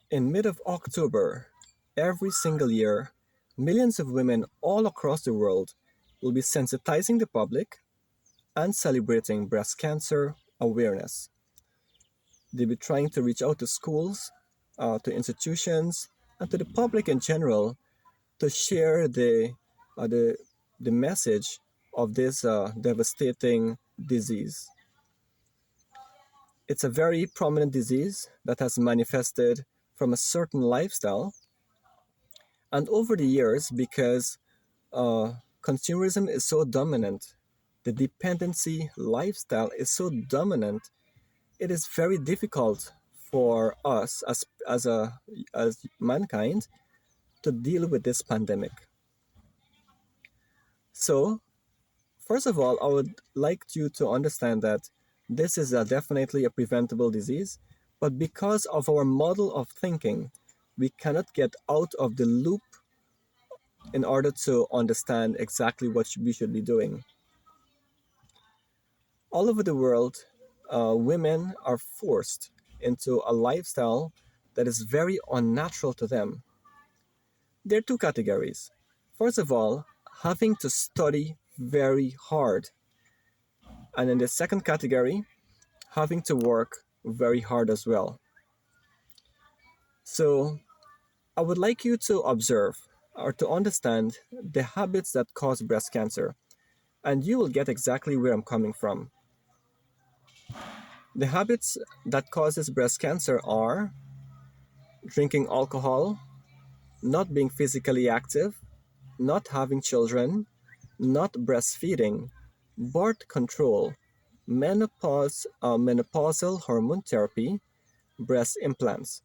In mid of October, every single year, millions of women all across the world will be sensitizing the public and celebrating breast cancer awareness. They'll be trying to reach out to schools, to institutions, and to the public in general to share uh, the, the message of this devastating disease. It's a very prominent disease that has manifested from a certain lifestyle. And over the years, because consumerism is so dominant, the dependency lifestyle is so dominant, it is very difficult for us as mankind to deal with this pandemic. So, first of all, I would like you to understand that this is definitely a preventable disease, but because of our model of thinking, we cannot get out of the loop in order to understand exactly what we should be doing. All over the world, women are forced into a lifestyle that is very unnatural to them. There are two categories. First of all, having to study very hard. And in the second category, having to work very hard as well. So, I would like you to observe or to understand the habits that cause breast cancer, and you will get exactly where I'm coming from. The habits that causes breast cancer are drinking alcohol, not being physically active, not having children, not breastfeeding, birth control, menopausal hormone therapy, breast implants.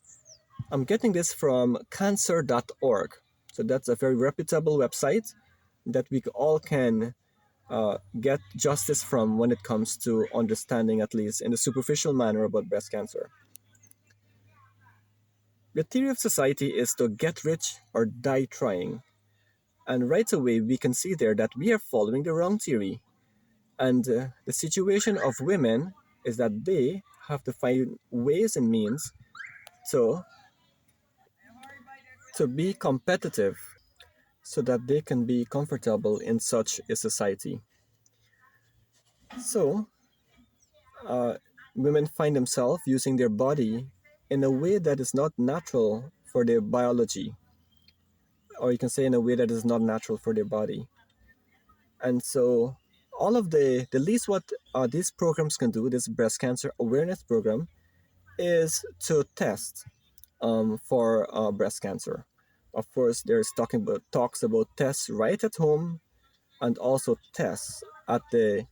I'm getting this from cancer.org. So that's a very reputable website that we all can get justice from when it comes to understanding, at least in the superficial manner, about breast cancer. The theory of society is to get rich or die trying. And right away, we can see there that we are following the wrong theory. And the situation of women is that they have to find ways and means to, to be competitive so that they can be comfortable in such a society. So, uh, women find themselves using their body in a way that is not natural for their biology, or you can say in a way that is not natural for their body. And so, all of the least what these programs can do, this breast cancer awareness program, is to test for breast cancer. Of course, there's talks about tests right at home and also tests at the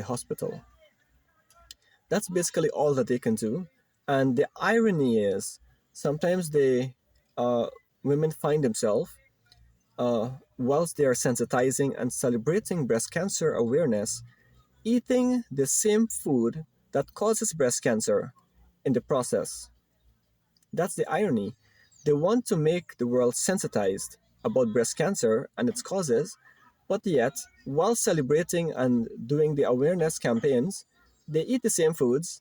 hospital. That's basically all that they can do. And the irony is, sometimes they uh, women find themselves whilst they are sensitizing and celebrating breast cancer awareness, eating the same food that causes breast cancer in the process. That's the irony. They want to make the world sensitized about breast cancer and its causes, but yet, while celebrating and doing the awareness campaigns, they eat the same foods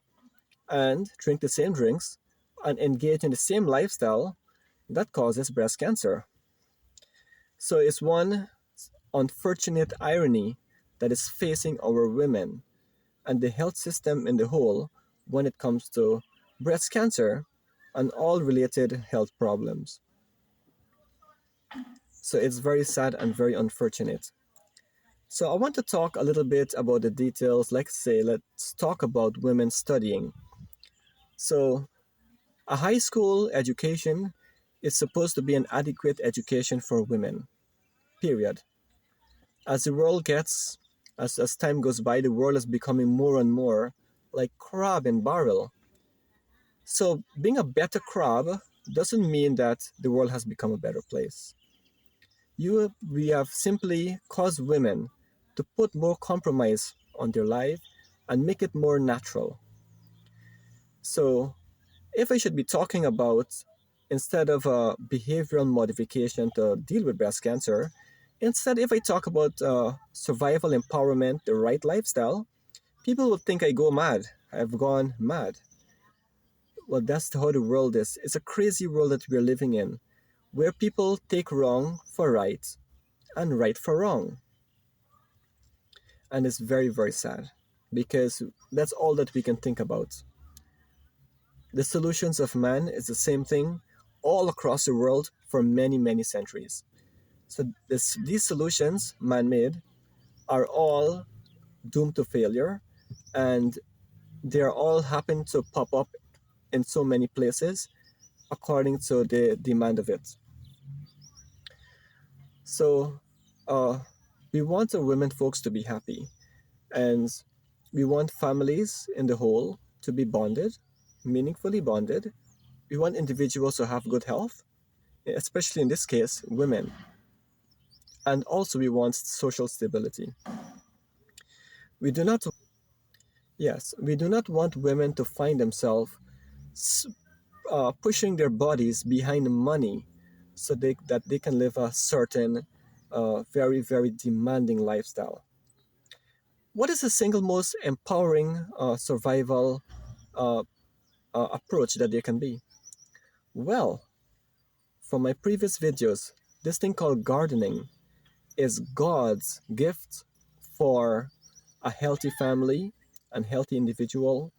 and drink the same drinks and engage in the same lifestyle that causes breast cancer. So it's one unfortunate irony that is facing our women and the health system in the whole when it comes to breast cancer and all related health problems. So it's very sad and very unfortunate. So I want to talk a little bit about the details. Like say, let's talk about women studying. So a high school education is supposed to be an adequate education for women. Period. As the world gets, as time goes by, the world is becoming more and more like crab in barrel. So being a better crab doesn't mean that the world has become a better place. We have simply caused women to put more compromise on their life and make it more natural. So if I should be talking about, instead of behavioral modification to deal with breast cancer, instead if I talk about survival empowerment, the right lifestyle, people will think I go mad. I've gone mad. Well, that's how the world is. It's a crazy world that we're living in, where people take wrong for right and right for wrong. And it's very, very sad because that's all that we can think about. The solutions of man is the same thing all across the world for many, many centuries. So these solutions, man-made, are all doomed to failure, and they're all happen to pop up in so many places according to the demand of it. So we want the women folks to be happy, and we want families in the whole to be bonded, meaningfully bonded. We want individuals to have good health, especially in this case, women. And also we want social stability. We do not, yes, we do not want women to find themselves pushing their bodies behind money so that they can live a certain, very, very demanding lifestyle. What is the single most empowering survival uh, approach that there can be? Well, from my previous videos, this thing called gardening is God's gift for a healthy family, and healthy individual,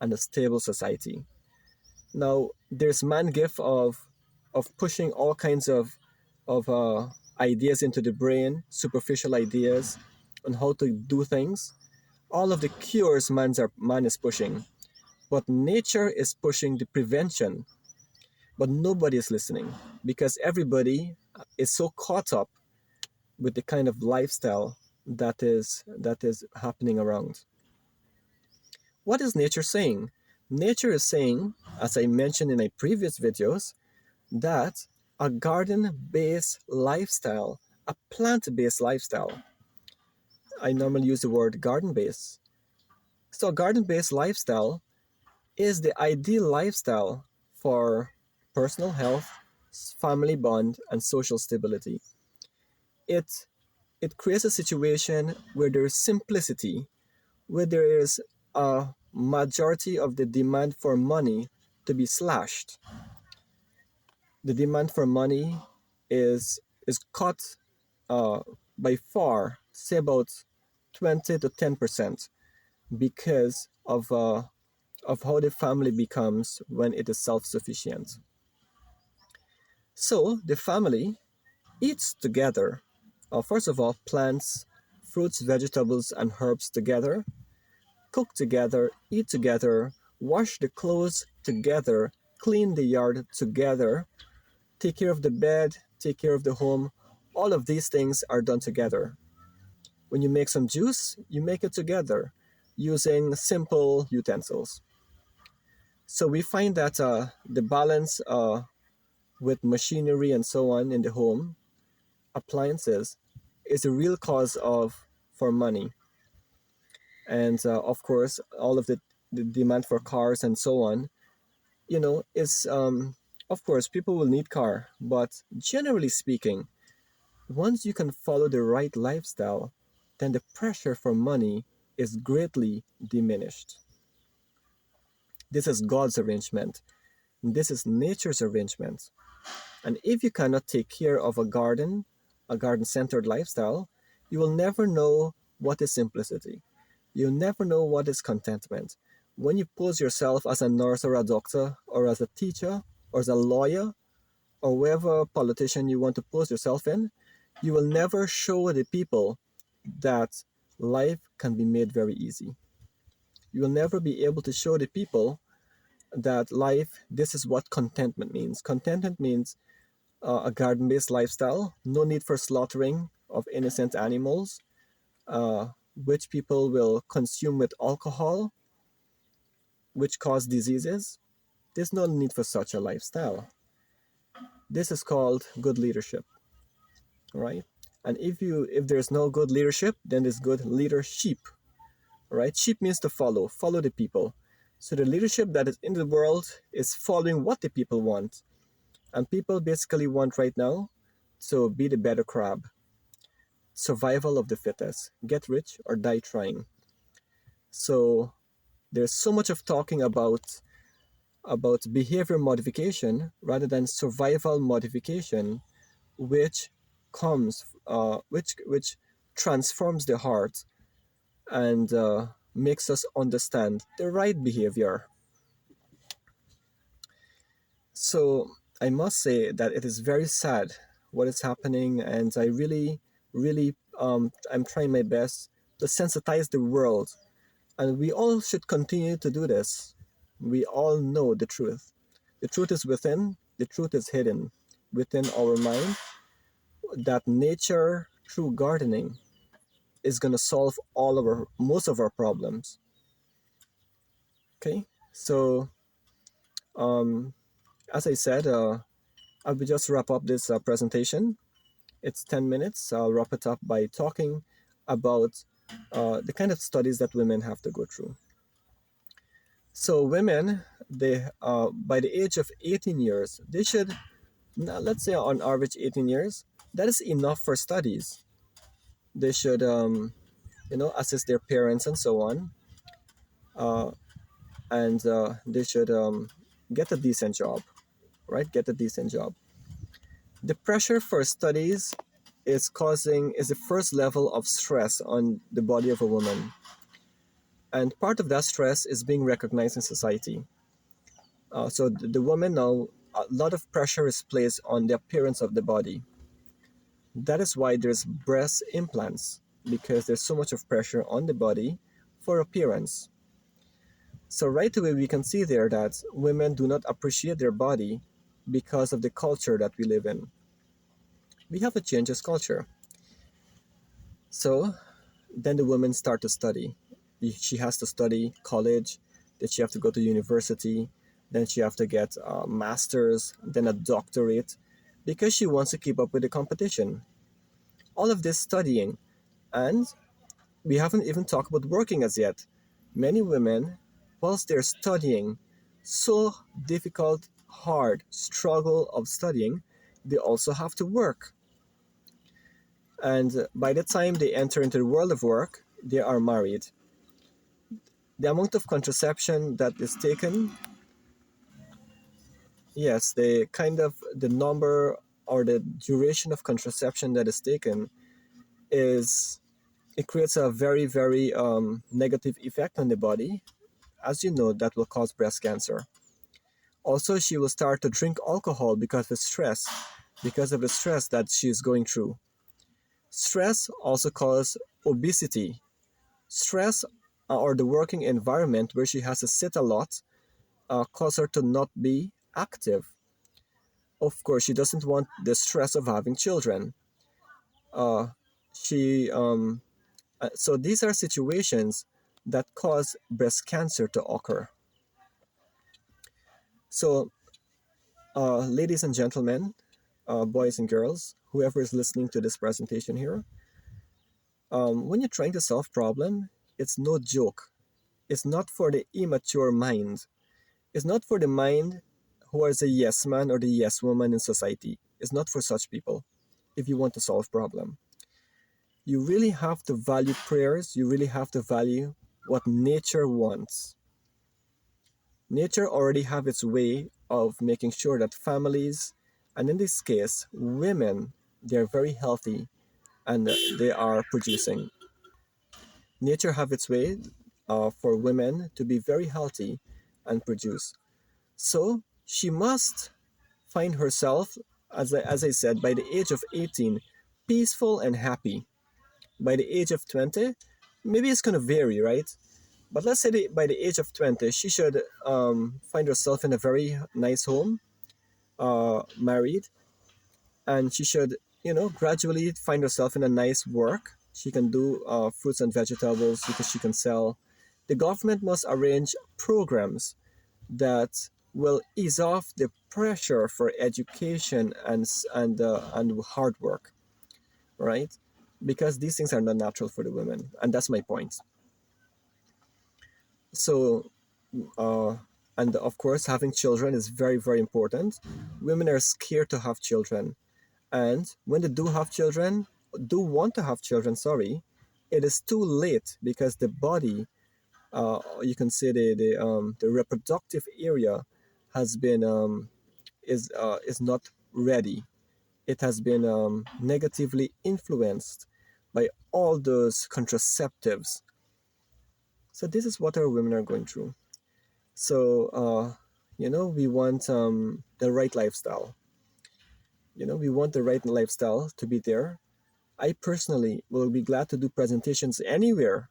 and a stable society. Now, there's man gift of pushing all kinds of ideas into the brain, superficial ideas on how to do things. All of the cures man is pushing, but nature is pushing the prevention. But nobody is listening because everybody is so caught up with the kind of lifestyle that is happening around. What is nature saying? Nature is saying, as I mentioned in my previous videos, that a garden-based lifestyle, a plant-based lifestyle, I normally use the word garden-based. So a garden-based lifestyle is the ideal lifestyle for personal health, family bond, and social stability. It it creates a situation where there is simplicity, where there is a majority of the demand for money to be slashed. The demand for money is cut uh, by far, say about 20 to 10%, because of how the family becomes when it is self-sufficient. So the family eats together. First of all, plants, fruits, vegetables, and herbs together, cook together, eat together, wash the clothes together, clean the yard together, take care of the bed, take care of the home. All of these things are done together. When you make some juice, you make it together using simple utensils. So we find that the balance with machinery and so on in the home, appliances, is a real cause of for money. And of course, all of the demand for cars and so on, is of course people will need car, but generally speaking, once you can follow the right lifestyle, then the pressure for money is greatly diminished. This is God's arrangement. This is nature's arrangement. And if you cannot take care of a garden centered lifestyle, you will never know what is simplicity. You'll never know what is contentment. When you pose yourself as a nurse or a doctor or as a teacher or as a lawyer or whatever politician you want to pose yourself in, you will never show the people that life can be made very easy. You will never be able to show the people that life, this is what contentment means. Contentment means a garden based lifestyle, no need for slaughtering of innocent animals, which people will consume with alcohol, which cause diseases. There's no need for such a lifestyle. This is called good leadership, right? And if there's no good leadership, then there's good leadership, right? Sheep means to follow the people. So the leadership that is in the world is following what the people want. And people basically want right now to be the better crab. Survival of the fittest. Get rich or die trying. So there's so much of talking about about behavior modification rather than survival modification, which which transforms the heart and makes us understand the right behavior. So I must say that it is very sad what is happening, and I really, I'm trying my best to sensitize the world, and we all should continue to do this. We all know the truth. The truth is within. The truth is hidden within our mind. That nature, through gardening, is gonna solve all of our most of our problems. Okay, so um, as I said, I will just wrap up this presentation. It's 10 minutes. I'll wrap it up by talking about the kind of studies that women have to go through. So women, they by the age of 18 years, they should, now, let's say on average 18 years, that is enough for studies. They should, assist their parents and so on, uh, and they should get a decent job, right? Get a decent job. The pressure for studies is the first level of stress on the body of a woman, and part of that stress is being recognized in society. So the woman now, a lot of pressure is placed on the appearance of the body. That is why there's breast implants, because there's so much of pressure on the body for appearance. So right away we can see there that women do not appreciate their body because of the culture that we live in. We have to change this culture. So then the women start to study. She has to study college, then she have to go to university, then she have to get a master's, then a doctorate, because she wants to keep up with the competition. All of this studying, and we haven't even talked about working as yet. Many women, whilst they're studying, so difficult, hard struggle of studying, they also have to work. And by the time they enter into the world of work, they are married. The amount of contraception that is taken, yes, the number or the duration of contraception that is taken is, it creates a very, very negative effect on the body. As you know, that will cause breast cancer. Also, she will start to drink alcohol because of the stress that she is going through. Stress also causes obesity. Stress or the working environment where she has to sit a lot cause her to not be active. Of course, she doesn't want the stress of having children. Uh, she So these are situations that cause breast cancer to occur. So, ladies and gentlemen, boys and girls, whoever is listening to this presentation here, when you're trying to solve problem, it's no joke. It's not for the immature mind. It's not for the mind who is a yes man or the yes woman in society. It's not for such people. If you want to solve problem, you really have to value prayers. You really have to value what nature wants. Nature already have its way of making sure that families, and in this case, women, they're very healthy and they are producing. Nature have its way for women to be very healthy and produce. So she must find herself, as I said, by the age of 18, peaceful and happy. By the age of 20, maybe it's going to vary, right? But let's say by the age of 20, she should find herself in a very nice home, married, and she should, gradually find herself in a nice work. She can do fruits and vegetables because she can sell. The government must arrange programs that will ease off the pressure for education and hard work, right? Because these things are not natural for the women, and that's my point. So, uh, and of course, having children is very, very important. Women are scared to have children, and when they do want to have children, sorry, it is too late because the body, you can say the reproductive area has been is not ready. It has been negatively influenced by all those contraceptives. So this is what our women are going through. So we want the right lifestyle. We want the right lifestyle to be there. I personally will be glad to do presentations anywhere.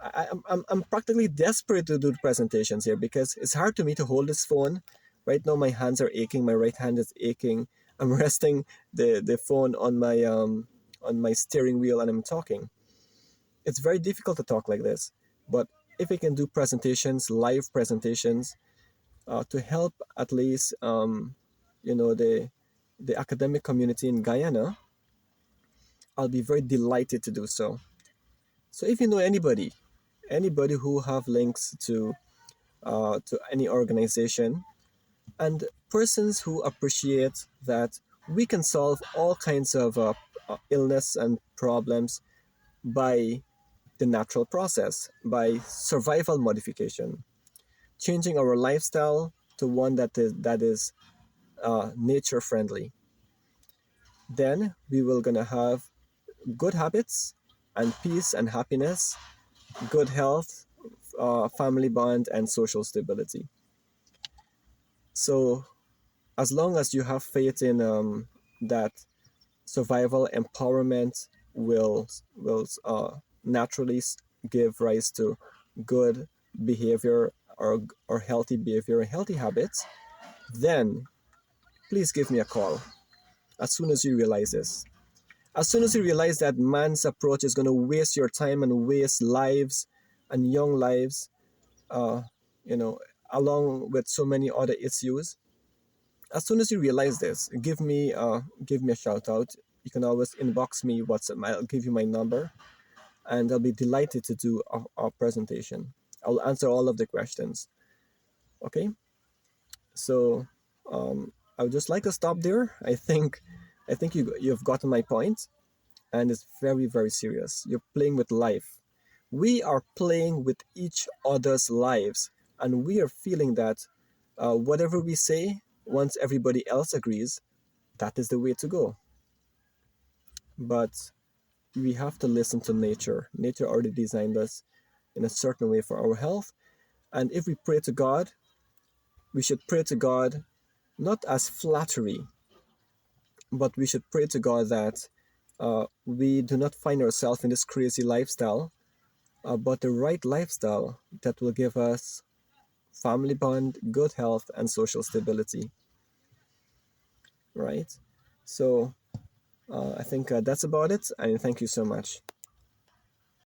I'm practically desperate to do presentations here because it's hard to me to hold this phone. Right now, my hands are aching. My right hand is aching. I'm resting the phone on my steering wheel and I'm talking. It's very difficult to talk like this. But if I can do presentations, live presentations, to help at least the academic community in Guyana, I'll be very delighted to do so. So if you know anybody who have links to any organization, and persons who appreciate that we can solve all kinds of illness and problems by the natural process, by survival modification, changing our lifestyle to one that is nature friendly. Then we will gonna have good habits and peace and happiness, good health, family bond, and social stability. So as long as you have faith in that survival empowerment will naturally give rise to good behavior or healthy behavior and healthy habits, then please give me a call as soon as you realize this. As soon as you realize that man's approach is going to waste your time and waste lives and young lives, uh, you know, along with so many other issues, as soon as you realize this, give me a shout out. You can always inbox me WhatsApp. I'll give you my number, and I'll be delighted to do a presentation. I'll answer all of the questions. Okay, so I would just like to stop there. I think you've gotten my point, and it's very very serious. You're playing with life. We are playing with each other's lives, and we are feeling that whatever we say, once everybody else agrees, that is the way to go. But we have to listen to nature. Nature already designed us in a certain way for our health. And if we pray to God, we should pray to God not as flattery, but we should pray to God that we do not find ourselves in this crazy lifestyle, but the right lifestyle that will give us family bond, good health, and social stability. Right? So I think that's about it. And thank you so much.